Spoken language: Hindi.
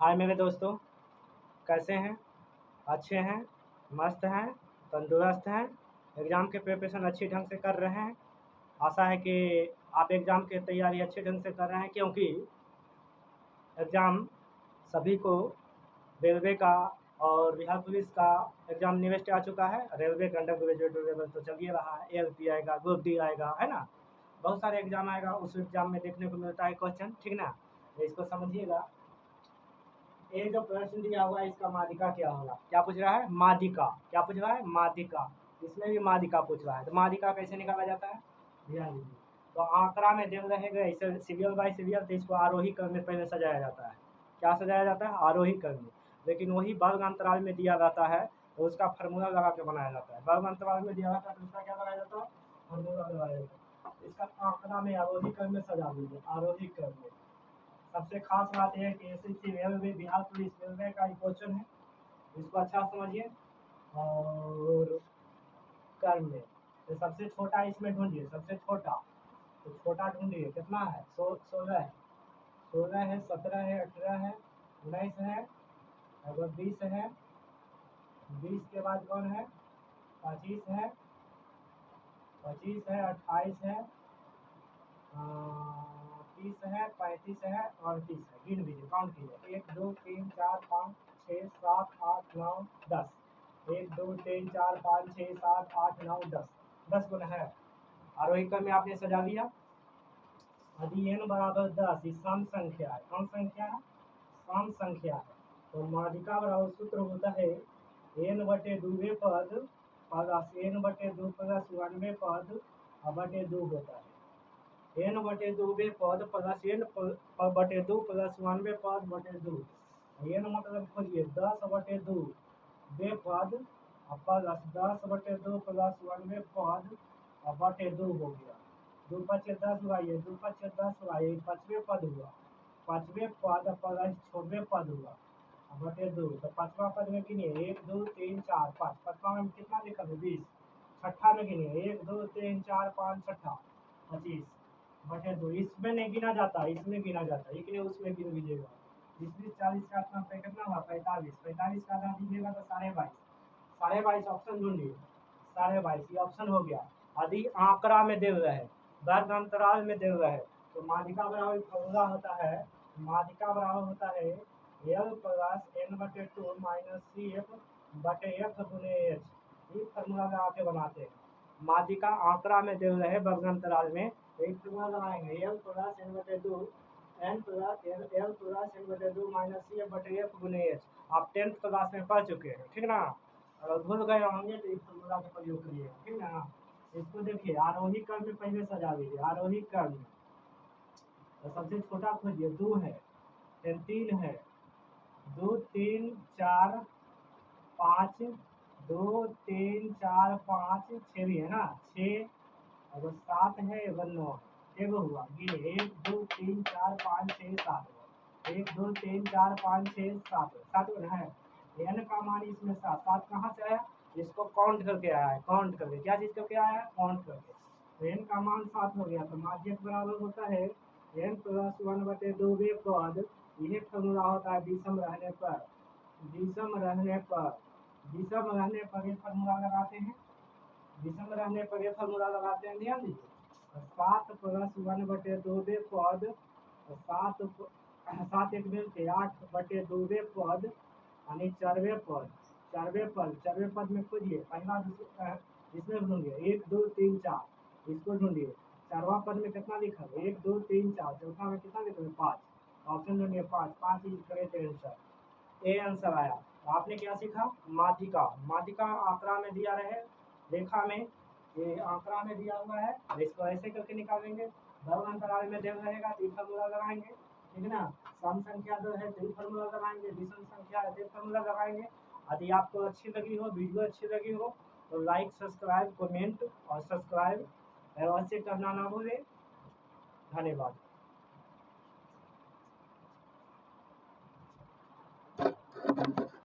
हाय मेरे दोस्तों, कैसे हैं? अच्छे हैं, मस्त हैं, तंदुरुस्त हैं, एग्ज़ाम के प्रिपरेशन अच्छी ढंग से कर रहे हैं। आशा है कि आप एग्ज़ाम की तैयारी अच्छे ढंग से कर रहे हैं, क्योंकि एग्ज़ाम सभी को रेलवे का और बिहार पुलिस का एग्ज़ाम नियरेस्ट आ चुका है। रेलवे का अंडर ग्रेजुएट लेवल तो चल ही रहा है, एएलपी आएगा, ग्रुप डी आएगा, है ना? बहुत सारे एग्ज़ाम आएगा, उस एग्ज़ाम में देखने को मिलता है क्वेश्चन, ठीक ना? तो इसको समझिएगा। ये जो प्रश्न दिया हुआ है, इसका माध्यिका क्या होगा? क्या पूछ रहा है? माध्यिका। क्या पूछ रहा है? माध्यिका। इसमें भी माध्यिका पूछ रहा है, तो माध्यिका कैसे निकाला जाता है? ध्यान दीजिए। तो आंकड़ा में देव रहेगा इसे सीरियल बाय सीरियल, तो इसको आरोही क्रम में पहले सजाया जाता है। क्या सजाया जाता है? आरोही क्रम में। लेकिन वही वर्ग अंतराल में दिया रहता है, तो उसका फार्मूला लगा के बनाया जाता है। वर्ग अंतराल में दिया रहता है तो उसका क्या लगाया जाता है? फार्मूला लगाया जाता है। इसका आंकड़ा में आरोही क्रम में सजा दीजिए, आरोही क्रम में। सबसे खास बात यह है कि SSC railway Bihar police railway का ही क्वेश्चन है, इसको अच्छा समझिए। और कर्म में तो सबसे छोटा इसमें ढूंढिए, सबसे छोटा। तो छोटा ढूंढिए, कितना है? 16 है, 16 है, 17 है, 18 है, 19 है, और 20 है। 20 के बाद कौन है? 25 है, 25 है, 28 है, 30 है, 35 है और 30 है। गिन लीजिए, काउंट कीजिए। 1 2 3 4 5 6 7 8 9 10। 1 2 3 4 5 6 7 8 9 10। 10 गुना है। आरोही क्रम में आपने सजा दिया। यदि n बराबर 10 ये सम संख्या है। कौन संख्या है? सम संख्या है। तो माध्यिका बराबर सूत्र होता है n बटे 2 पद प्लस n बटे 2 प्लस 1 पद बटे 2 होता है। n बटे 2 पद प्लस n बटे 2 प्लस 1 पद बटे 2। n मतलब खोलिए 10 बटे 2 पद प्लस 10 बटे 2 प्लस 1 पद बटे 2 हो गया। 2 पचे 10 हुआ, ये 2 पचे 10 हुआ, ये 5वें पद हुआ। 5वें पद प्लस 6वें पद हुआ बटे 2। तो 5वां पद में गिनिए 1 2 3 4 5। 5वां में कितना लिखा है? 20। छठा में गिनिए 1 2 3 4 5 छठा 25 बटे 2। इसमें नहीं गिना जाता, इसमें गिना जाता है, लेकिन उसमें गिन लीजिएगा। 20 40 का अपना पे कितना हुआ? 45। 45 का आधा दीजिएगा तो 22.5। 22.5 ऑप्शन ढूंढिए। 22.5 ये ऑप्शन हो गया। यदि आंकड़ा में दे रहे, वर्ग अंतराल में दे रहे, तो माध्यिका बराबर फॉर्मूला होता है। माध्यिका बराबर होता है एल प्लस एन बटे 2 माइनस सी एफ बटे एफ गुने एच। ये फॉर्मूला लगा के बनाते हैं। माध्यिका आंकड़ा में दे रहे वर्ग अंतराल में, तो एक फॉर्मूला लगाएंगे एल प्लस एन बटे 2 N plus L plus N बटे 2 माइनस सी एफ बटे एफ गुने एच। आप 10th क्लास में पढ़ चुके हैं, ठीक ना? अगर भूल गए होंगे तो इस फॉर्मूला का प्रयोग करिएगा, ठीक ना? इसको देखिए, आरोही क्रम में पहले सजा दीजिए। आरोही क्रम में तो सबसे छोटा खोजिए, 2 है, फिर 3 है, 2 3 4 5, 2 3 4 5 6 भी है ना? 6, अगर 7 है, अगर 9 है। देखो हुआ, गिने 1 2 3 4 5 6 7। 1 2 3 4 5 6 7 7 है। n का मान इसमें 7 7 कहाँ से आया? इसको काउंट करके आया है, काउंट करके। क्या चीज करके आया है? काउंट करके। तो n का मान 7 हो गया, तो माध्यक बराबर होता है n प्लस 1 बटे 2 पद। यह फॉर्मूला होता है विषम रहने पर। विषम रहने पर, विषम रहने पर ये फॉर्मूला लगाते हैं। विषम रहने पर ये फॉर्मूला लगाते हैं, ध्यान दीजिए। 7 प्लस 1 बटे 2 पद, 7 7 एक मिल के 8 बटे 2 पद यानी 4वें पद। 4वें पद में खोजिए, पहला इसमें ढूंढिए 1 2 3 4। इसको ढूंढिए। 4वां पद में कितना लिखा है? 1 2 3 4। चौथा में कितना लिखा है? 5। ऑप्शन ढूंढिए 5। 5 is correct answer. A answer आया। तो आपने क्या सीखा? माध्यिका। माध्यिका आंकड़ा में दिया रहे, रेखा में, ये आंकड़ा में दिया हुआ है, इसको ऐसे करके निकालेंगे। वर्ग अंतराल में देव रहेगा तो फॉर्मूला लगाएंगे, ठीक ना? सम संख्या दो है तो फॉर्मूला लगाएंगे, विषम संख्या है तो फॉर्मूला लगाएंगे। यदि आपको अच्छी लगी हो, वीडियो अच्छी लगी हो, तो लाइक सब्सक्राइब कमेंट और सब्सक्राइब अवश्य करना ना भूलें। धन्यवाद।